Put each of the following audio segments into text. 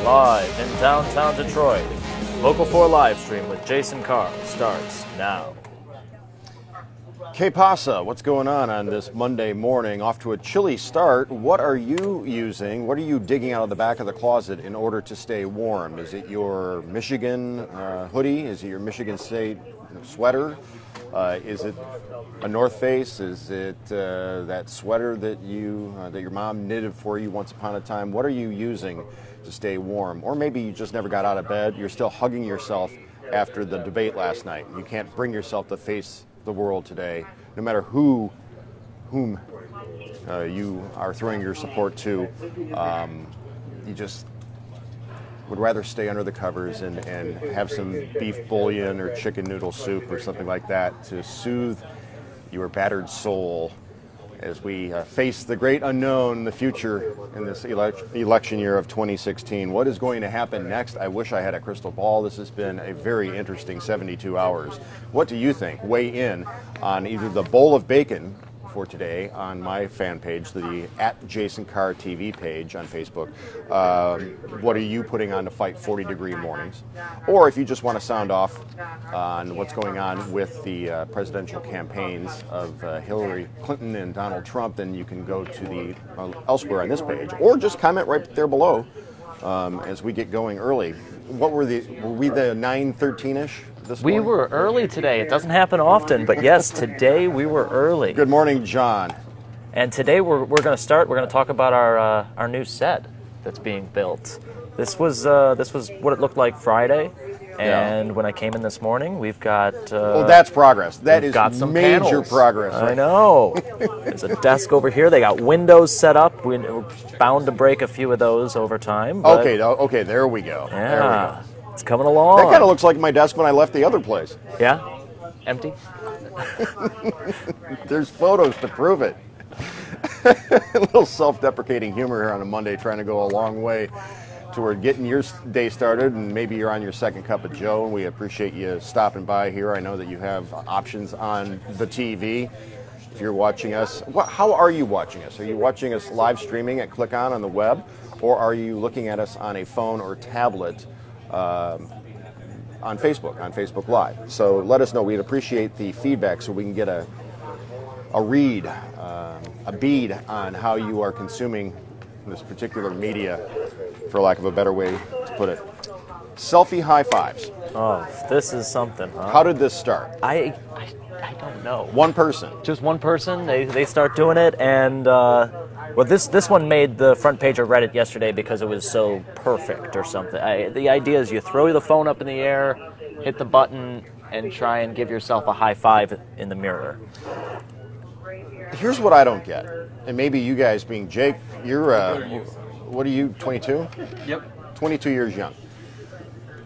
live in downtown Detroit. Local 4 live stream with Jason Carr starts now. Que pasa? What's going on this Monday morning? Off to a chilly start. What are you using? What are you digging out of the back of the closet in order to stay warm? Is it your Michigan hoodie? Is it your Michigan State sweater? Is it a North Face? Is it that sweater that your mom knitted for you once upon a time? What are you using to stay warm? Or maybe you just never got out of bed. You're still hugging yourself after the debate last night. You can't bring yourself to face the world today, no matter whom you are throwing your support to. You just would rather stay under the covers and have some beef bouillon or chicken noodle soup or something like that to soothe your battered soul as we face the great unknown, the future in this election year of 2016. What is going to happen next? I wish I had a crystal ball. This has been a very interesting 72 hours. What do you think? Weigh in on either the bowl of bacon for today on my fan page, the @JasonCarr TV page on Facebook. What are you putting on to fight 40-degree mornings? Or if you just want to sound off on what's going on with the presidential campaigns of Hillary Clinton and Donald Trump, then you can go to the elsewhere on this page, or just comment right there below as we get going early. What were we the 9:13-ish? We were early today. It doesn't happen often, but yes, today we were early. Good morning, John. And today we're going to start. We're going to talk about our new set that's being built. This was what it looked like Friday, and when I came in this morning, we've got. Oh, that's progress. That is got some major panels. Progress. Right? I know. There's a desk over here. They got windows set up. We're bound to break a few of those over time. But Okay. There we go. Yeah. There we go. It's coming along. That kind of looks like my desk when I left the other place. Yeah? Empty? There's photos to prove it. A little self-deprecating humor here on a Monday, trying to go a long way toward getting your day started, and maybe you're on your second cup of joe, and we appreciate you stopping by here. I know that you have options on the TV. If you're watching us, how are you watching us? Are you watching us live streaming at Click On the web, or are you looking at us on a phone or tablet on Facebook Live? So let us know. We'd appreciate the feedback so we can get a read, a bead on how you are consuming this particular media, for lack of a better way to put it. Selfie high fives. Oh, this is something, huh? How did this start? I don't know. One person. Just one person. They start doing it, and well, this one made the front page of Reddit yesterday because it was so perfect or something. The idea is you throw the phone up in the air, hit the button, and try and give yourself a high five in the mirror. Here's what I don't get, and maybe you guys, being Jake, you're what are you, 22? Yep. 22 years young.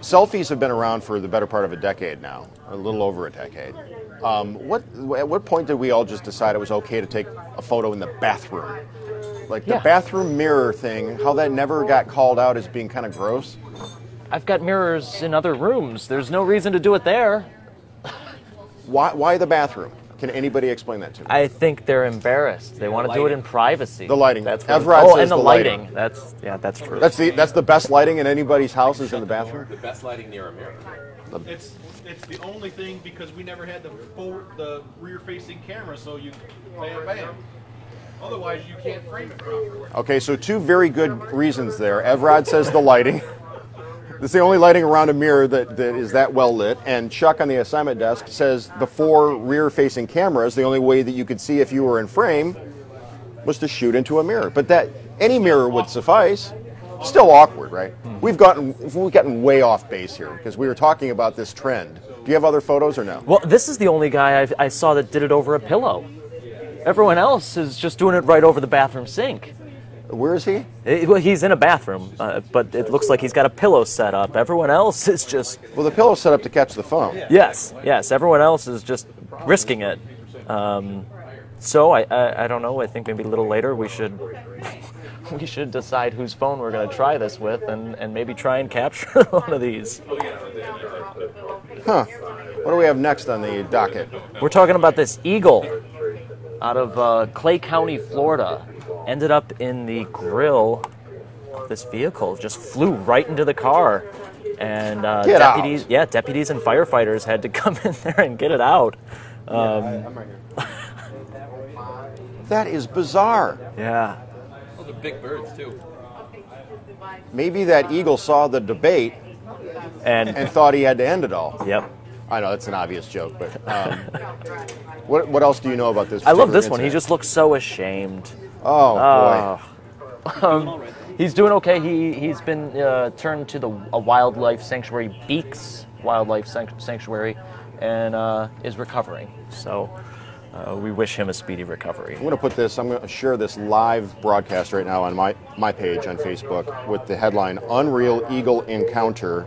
Selfies have been around for the better part of a decade now, a little over a decade. At what point did we all just decide it was okay to take a photo in the bathroom? Like the bathroom mirror thing, how that never got called out as being kind of gross? I've got mirrors in other rooms. There's no reason to do it there. Why the bathroom? Can anybody explain that to me? I think they're embarrassed. They want to do it in privacy. The lighting. That's Evrod says and the lighting. lighting. That's true. That's the best lighting in anybody's house is in the bathroom? The best lighting near a mirror. It's the only thing because we never had the rear-facing camera, so you bam. Otherwise, you can't frame it properly. Okay, so two very good reasons there. Evrod says the lighting. It's the only lighting around a mirror that is that well lit. And Chuck on the assignment desk says the 4 rear-facing cameras, the only way that you could see if you were in frame was to shoot into a mirror. But that any mirror would suffice. Still awkward, right? We've gotten way off base here because we were talking about this trend. Do you have other photos or no? Well, this is the only guy I saw that did it over a pillow. Everyone else is just doing it right over the bathroom sink. Where is he? Well, he's in a bathroom, but it looks like he's got a pillow set up. Everyone else is just... Well, the pillow's set up to catch the phone. Yes. Everyone else is just risking it. So I don't know. I think maybe a little later we should decide whose phone we're going to try this with, and maybe try and capture one of these. Huh. What do we have next on the docket? We're talking about this eagle out of Clay County, Florida. Ended up in the grill of this vehicle just flew right into the car, and Get out. deputies and firefighters had to come in there and get it out. I'm right here. That is bizarre. Yeah. Those are big birds too. Maybe that eagle saw the debate and thought he had to end it all. Yep. I know, that's an obvious joke, but what else do you know about this? I love this particular one. He incident? just looks so ashamed. Oh, boy. He's doing okay. He's been turned to a wildlife sanctuary, Beeks Wildlife Sanctuary, and is recovering. So we wish him a speedy recovery. I'm going to share this live broadcast right now on my page on Facebook with the headline, Unreal Eagle Encounter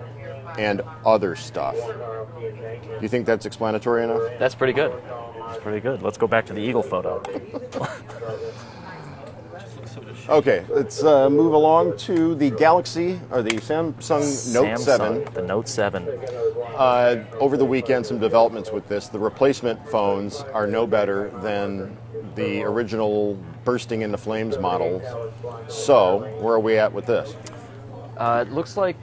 and Other Stuff. Do you think that's explanatory enough? That's pretty good. That's pretty good. Let's go back to the eagle photo. Okay, let's move along to the Galaxy, or the Samsung Note 7. The Note 7. Over the weekend, some developments with this. The replacement phones are no better than the original bursting into flames models. So, where are we at with this? It looks like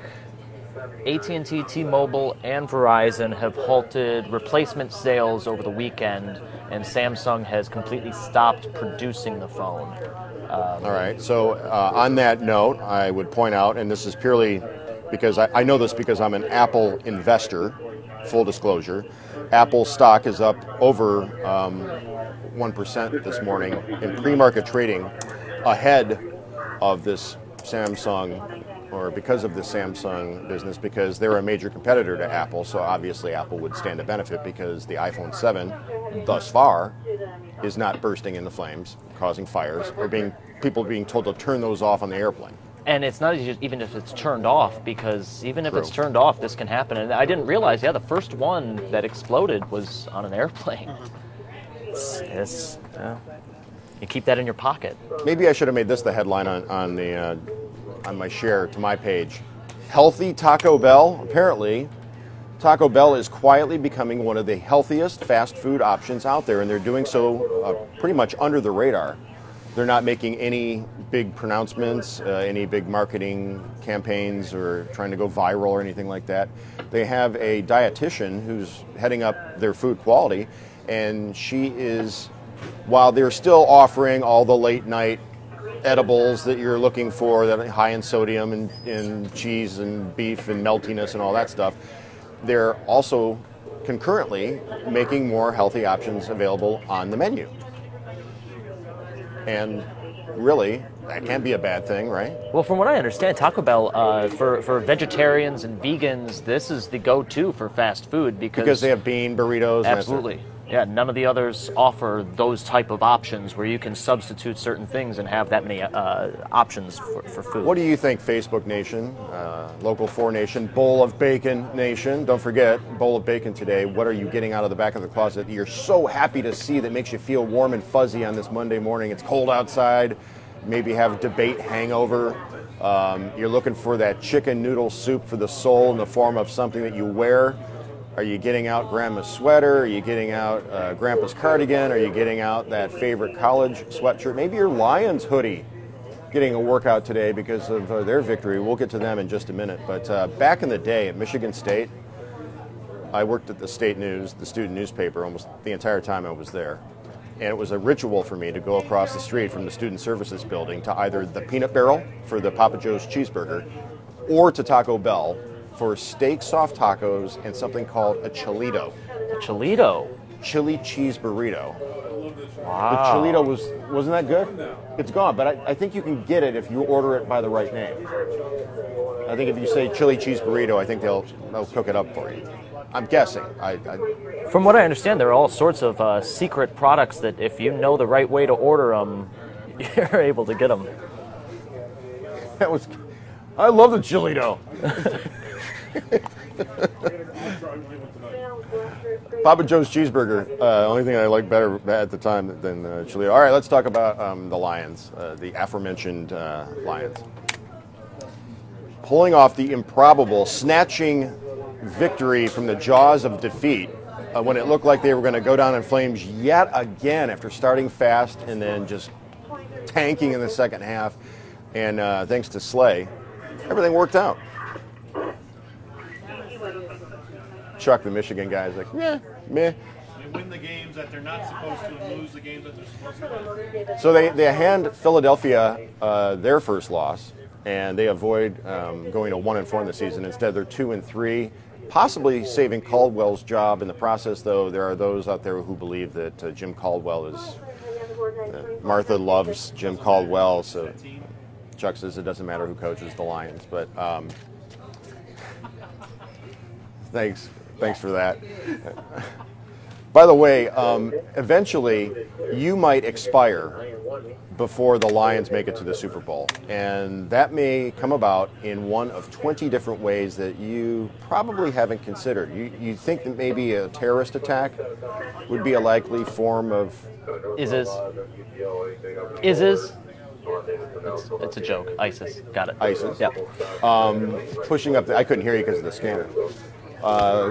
AT&T, T-Mobile, and Verizon have halted replacement sales over the weekend, and Samsung has completely stopped producing the phone. All right, so on that note, I would point out, and this is purely because I know this because I'm an Apple investor, full disclosure. Apple stock is up over 1% this morning in pre-market trading ahead of this Samsung, or because of the Samsung business, because they're a major competitor to Apple, so obviously Apple would stand to benefit because the iPhone 7, thus far, is not bursting into flames, causing fires, or people being told to turn those off on the airplane. And it's not even if it's turned off, because even if True. it's turned off, this can happen. And I didn't realize, the first one that exploded was on an airplane. You keep that in your pocket. Maybe I should have made this the headline on my share to my page. Healthy Taco Bell. Apparently, Taco Bell is quietly becoming one of the healthiest fast food options out there, and they're doing so pretty much under the radar. They're not making any big pronouncements, any big marketing campaigns, or trying to go viral or anything like that. They have a dietitian who's heading up their food quality, and she is, while they're still offering all the late night edibles that you're looking for, that are high in sodium and cheese and beef and meltiness and all that stuff, they're also concurrently making more healthy options available on the menu. And really, that can't be a bad thing, right? Well, from what I understand, Taco Bell, for vegetarians and vegans, this is the go-to for fast food because they have bean burritos. Absolutely. Yeah, none of the others offer those type of options where you can substitute certain things and have that many options for food. What do you think, Facebook Nation, Local 4 Nation, Bowl of Bacon Nation? Don't forget, Bowl of Bacon today. What are you getting out of the back of the closet that you're so happy to see that makes you feel warm and fuzzy on this Monday morning? It's cold outside. Maybe have debate hangover. You're looking for that chicken noodle soup for the soul in the form of something that you wear. Are you getting out Grandma's sweater? Are you getting out Grandpa's cardigan? Are you getting out that favorite college sweatshirt? Maybe your Lions hoodie getting a workout today because of their victory. We'll get to them in just a minute. But back in the day at Michigan State, I worked at the State News, the student newspaper, almost the entire time I was there. And it was a ritual for me to go across the street from the Student Services building to either the Peanut Barrel for the Papa Joe's cheeseburger or to Taco Bell for steak soft tacos and something called a chilito. Chilito? Chili cheese burrito. Wow. The chilito wasn't that good? It's gone, but I think you can get it if you order it by the right name. I think if you say chili cheese burrito, I think they'll cook it up for you. I'm guessing. From what I understand, there are all sorts of secret products that if you know the right way to order them, you're able to get them. I love the chilito. Papa Joe's cheeseburger, only thing I liked better at the time than chilito. All right, let's talk about the Lions, the aforementioned Lions. Pulling off the improbable, snatching victory from the jaws of defeat when it looked like they were going to go down in flames yet again after starting fast and then just tanking in the second half. And thanks to Slay, everything worked out. Chuck, the Michigan guy, is like, yeah, meh. They win the games that they're not supposed to and lose the games that they're supposed to win. So they hand Philadelphia their first loss, and they avoid going to 1-4 in the season. Instead, they're 2-3, possibly saving Caldwell's job in the process. Though there are those out there who believe that Jim Caldwell is Martha loves Jim Caldwell, so Chuck says it doesn't matter who coaches the Lions. But thanks for that. By the way, eventually you might expire before the Lions make it to the Super Bowl. And that may come about in one of 20 different ways that you probably haven't considered. You think that maybe a terrorist attack would be a likely form of... ISIS. It's a joke. ISIS. Got it. ISIS? Yeah. Pushing up I couldn't hear you because of the scanner.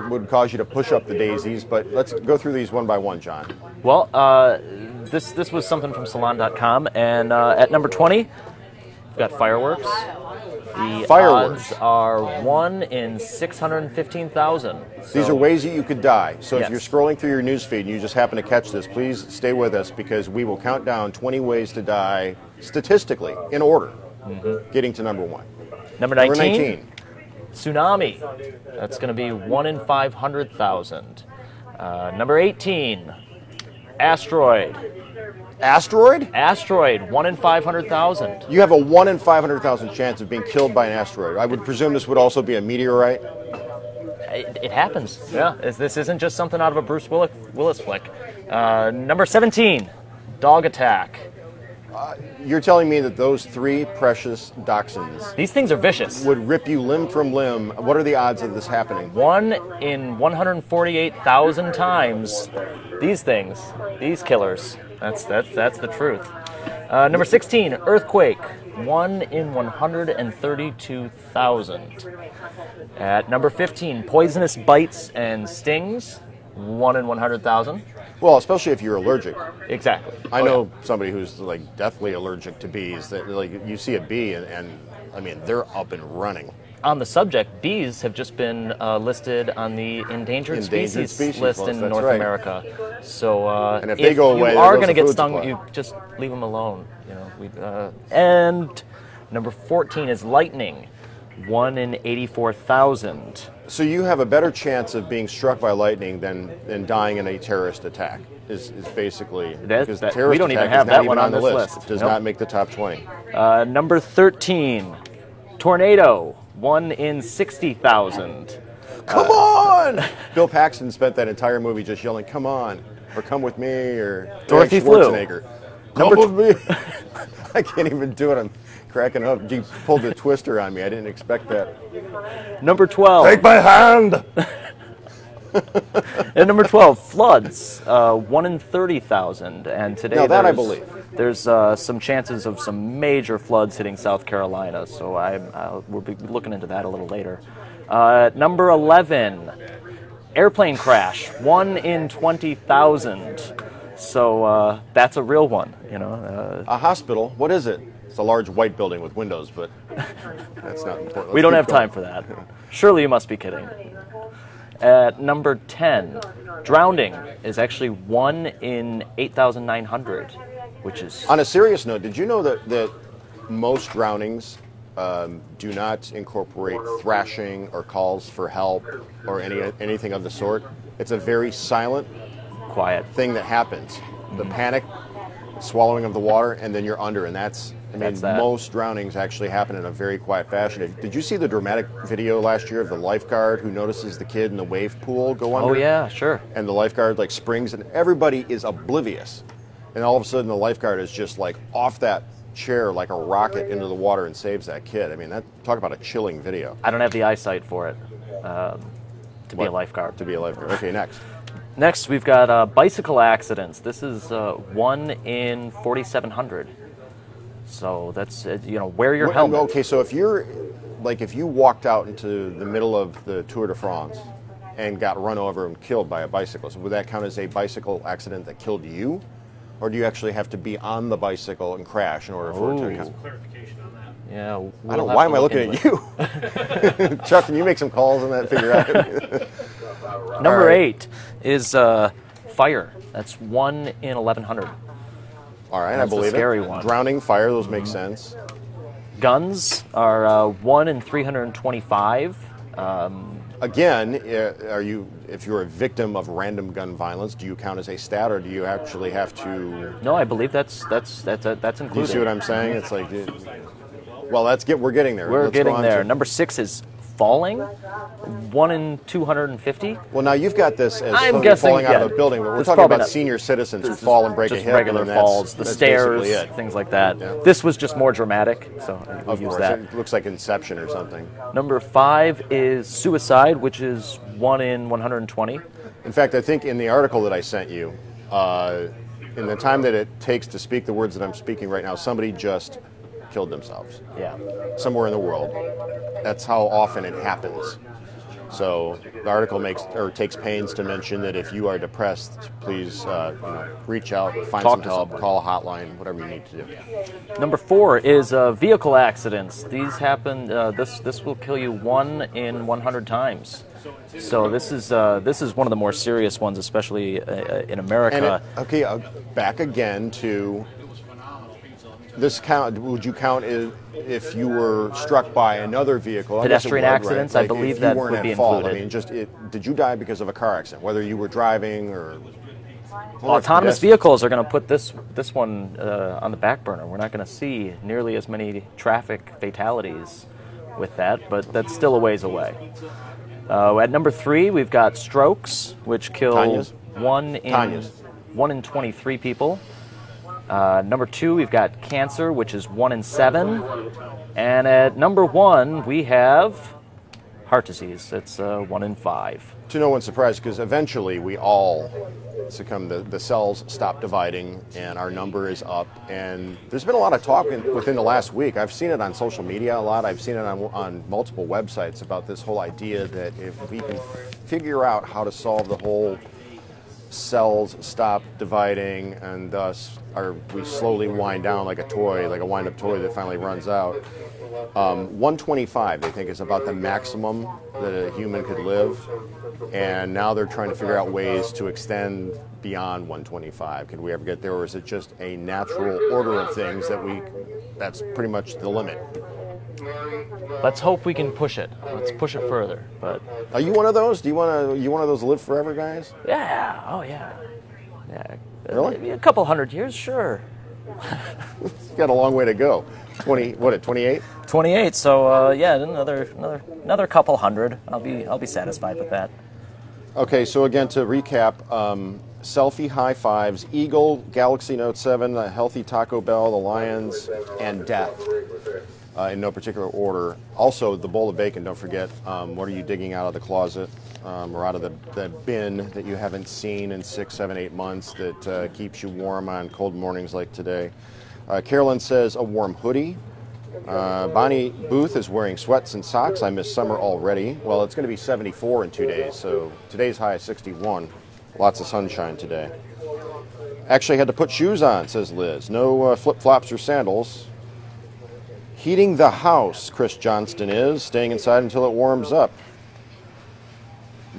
Would cause you to push up the daisies, but let's go through these one by one, John. Well, this was something from Salon.com, and at number 20, we've got fireworks. The odds are 1 in 615,000. These are ways that you could die. So Yes. if you're scrolling through your newsfeed and you just happen to catch this, please stay with us because we will count down 20 ways to die statistically in order, getting to number 1. Number 19. Tsunami. That's going to be 1 in 500,000. Number 18. Asteroid. Asteroid? Asteroid. 1 in 500,000. You have a 1 in 500,000 chance of being killed by an asteroid. I would presume this would also be a meteorite. It happens. Yeah. This isn't just something out of a Bruce Willis flick. Number 17. Dog attack. You're telling me that those 3 precious dachshunds These things are vicious. would rip you limb from limb. What are the odds of this happening? 1 in 148,000 times. These things, these killers. That's the truth. Number 16, earthquake. 1 in 132,000. At number 15, poisonous bites and stings. 1 in 100,000. Well, especially if you're allergic. Exactly. I know somebody who's like deathly allergic to bees. That like you see a bee and I mean they're up and running. On the subject, bees have just been listed on the endangered species list in North America. So and if they go away, you are going to get stung, you just leave them alone. You know. And number 14 is lightning. 1 in 84,000. So you have a better chance of being struck by lightning than dying in a terrorist attack. Is basically because the terrorist we don't even attack have is not that one even on the this list. list. Does Nope. not make the top 20. Number 13, tornado. 1 in 60,000. Come on! Bill Paxton spent that entire movie just yelling, "Come on," or "Come with me," or Dorothy flew. Schwarzenegger. Come with me. I can't even do it. I'm cracking up. You pulled the twister on me. I didn't expect that. Number 12. Take my hand. And number 12, floods. 1 in 30,000. And today Now that I believe. There's some chances of some major floods hitting South Carolina. So we'll be looking into that a little later. Number 11, airplane crash. 1 in 20,000. So that's a real one. You know. A hospital. What is it? It's a large white building with windows, but that's not important. We don't have time for that. Surely you must be kidding. At number 10, drowning is actually 1 in 8,900, which is... On a serious note, did you know that most drownings do not incorporate thrashing or calls for help or anything of the sort? It's a very silent, quiet thing that happens. The panic, swallowing of the water, and then you're under, and that's most drownings actually happen in a very quiet fashion. Did you see the dramatic video last year of the lifeguard who notices the kid in the wave pool go under? Oh yeah, sure. And the lifeguard like springs, and everybody is oblivious. And all of a sudden the lifeguard is just like off that chair like a rocket into the water and saves that kid. I mean, talk about a chilling video. I don't have the eyesight for it to be a lifeguard. To be a lifeguard. Okay, next. Next, we've got bicycle accidents. This is 1 in 4,700. So that's, wear your helmet. Okay, so if you walked out into the middle of the Tour de France and got run over and killed by a bicyclist, would that count as a bicycle accident that killed you? Or do you actually have to be on the bicycle and crash in order for it to count? Clarification on that. Yeah. I don't. Why am I looking at you, Chuck? Can you make some calls on that? Figure out. Number 8 is fire. That's 1 in 1,100. All right, That's I believe the scary it. one. Drowning, fire, those make sense. Guns are 1 in 325. Again, if you're a victim of random gun violence, do you count as a stat, or do you actually have to? No, I believe that's included. Do you see what I'm saying? It's like, well, we're getting there. We're Let's getting go on there. to- Number 6 is falling. 1 in 250. Well, now you've got this as I'm somebody guessing, falling out yeah, of a building, but we're it's talking probably about not- senior citizens who fall and break a Just hip. regular and that's falls, the stairs, basically it. things like that. Yeah. This was just more dramatic, so we Of use course, that. it looks like Inception or something. Number 5 is suicide, which is 1 in 120. In fact, I think in the article that I sent you, in the time that it takes to speak the words that I'm speaking right now, somebody just killed themselves Yeah. somewhere in the world. That's how often it happens. So the article takes pains to mention that if you are depressed, please reach out, find Talk some to help, somebody. call a hotline, whatever you need to do. Number 4 is vehicle accidents. These happen. This will kill you 1 in 100 times. So this is one of the more serious ones, especially in America. And back again to this count. Would you count if you were struck by another vehicle? Pedestrian accidents, I believe if that you weren't would be at fault. included. I mean, did you die because of a car accident? Whether you were driving or Autonomous vehicles are going to put this one on the back burner. We're not going to see nearly as many traffic fatalities with that, but that's still a ways away. At number 3, we've got strokes, which kill Tanya's? 1 in 23 people. Number 2, we've got cancer, which is 1 in 7. And at number 1, we have heart disease. It's 1 in 5. To no one's surprise, because eventually we all succumb. The cells stop dividing, and our number is up. And there's been a lot of talk within the last week. I've seen it on social media a lot. I've seen it on multiple websites about this whole idea that if we can figure out how to solve the whole cells stop dividing, and thus we slowly wind down like a toy, like a wind-up toy that finally runs out. 125, they think, is about the maximum that a human could live, and now they're trying to figure out ways to extend beyond 125. Can we ever get there, or is it just a natural order of things that's pretty much the limit? Let's hope we can push it. Let's push it further. But Are you one of those? You one of those live forever guys? yeah, oh yeah, yeah. Really? Maybe a couple hundred years, sure. It's got a long way to go. 28? 28. So yeah, another couple hundred. I'll be satisfied with that. Okay, so again, to recap, selfie high fives, Eagle, Galaxy Note 7, a healthy Taco Bell, the Lions, and death. In no particular order. Also, the bowl of bacon, don't forget. What are you digging out of the closet or out of the bin that you haven't seen in 6, 7, 8 months that keeps you warm on cold mornings like today? Carolyn says a warm hoodie. Bonnie Booth is wearing sweats and socks. I miss summer already. Well, it's going to be 74 in 2 days, so today's high is 61. Lots of sunshine today. Actually had to put shoes on, says Liz. No flip-flops or sandals. Heating the house, Chris Johnston is, staying inside until it warms up.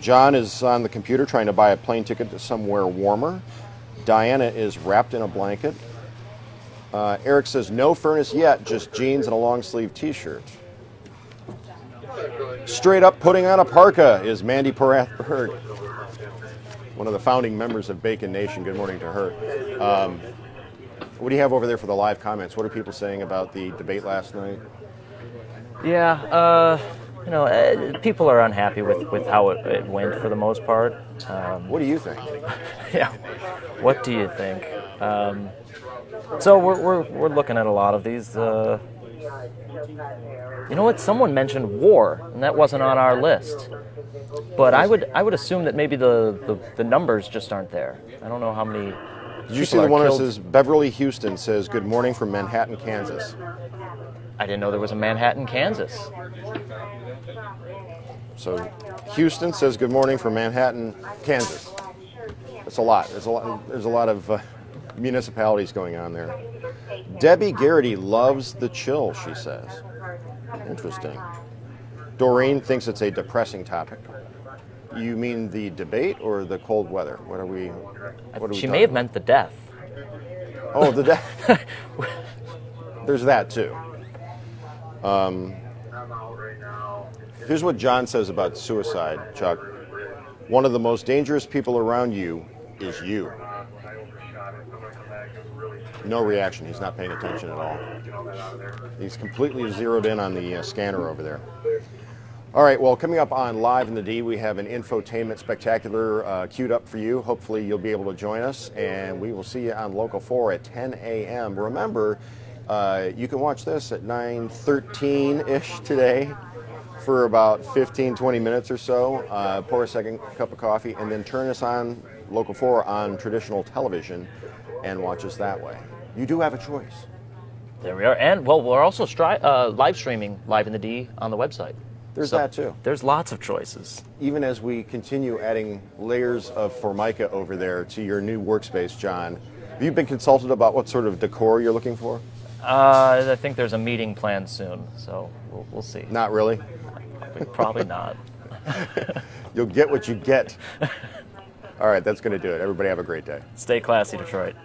John is on the computer trying to buy a plane ticket to somewhere warmer. Diana is wrapped in a blanket. Eric says, no furnace yet, just jeans and a long-sleeve t-shirt. Straight up putting on a parka is Mandy Porath-Hurt, one of the founding members of Bacon Nation. Good morning to her. What do you have over there for the live comments? What are people saying about the debate last night? Yeah, people are unhappy with how it went for the most part. What do you think? Yeah, what do you think? So we're looking at a lot of these. You know what? Someone mentioned war, and that wasn't on our list. But I would assume that maybe the numbers just aren't there. I don't know how many. Did you see the one that says Beverly Houston says good morning from Manhattan, Kansas? I didn't know there was a Manhattan, Kansas. So Houston says good morning from Manhattan, Kansas. That's a lot. There's a lot of municipalities going on there. Debbie Garrity loves the chill, she says. Interesting. Doreen thinks it's a depressing topic. You mean the debate or the cold weather? What are we She may have meant the death. Oh, the death. There's that too. Here's what John says about suicide, Chuck. One of the most dangerous people around you is you. No reaction. He's not paying attention at all. He's completely zeroed in on the scanner over there. All right, well, coming up on Live in the D, we have an infotainment spectacular queued up for you. Hopefully you'll be able to join us, and we will see you on Local 4 at 10 a.m. Remember, you can watch this at 9:13-ish today for about 15, 20 minutes or so. Pour a second cup of coffee, and then turn us on Local 4 on traditional television and watch us that way. You do have a choice. There we are. And, well, we're also live streaming Live in the D on the website. There's that too. There's lots of choices. Even as we continue adding layers of Formica over there to your new workspace, John, have you been consulted about what sort of decor you're looking for? I think there's a meeting planned soon, so we'll see. Not really? Probably not. You'll get what you get. All right, that's going to do it. Everybody have a great day. Stay classy, Detroit.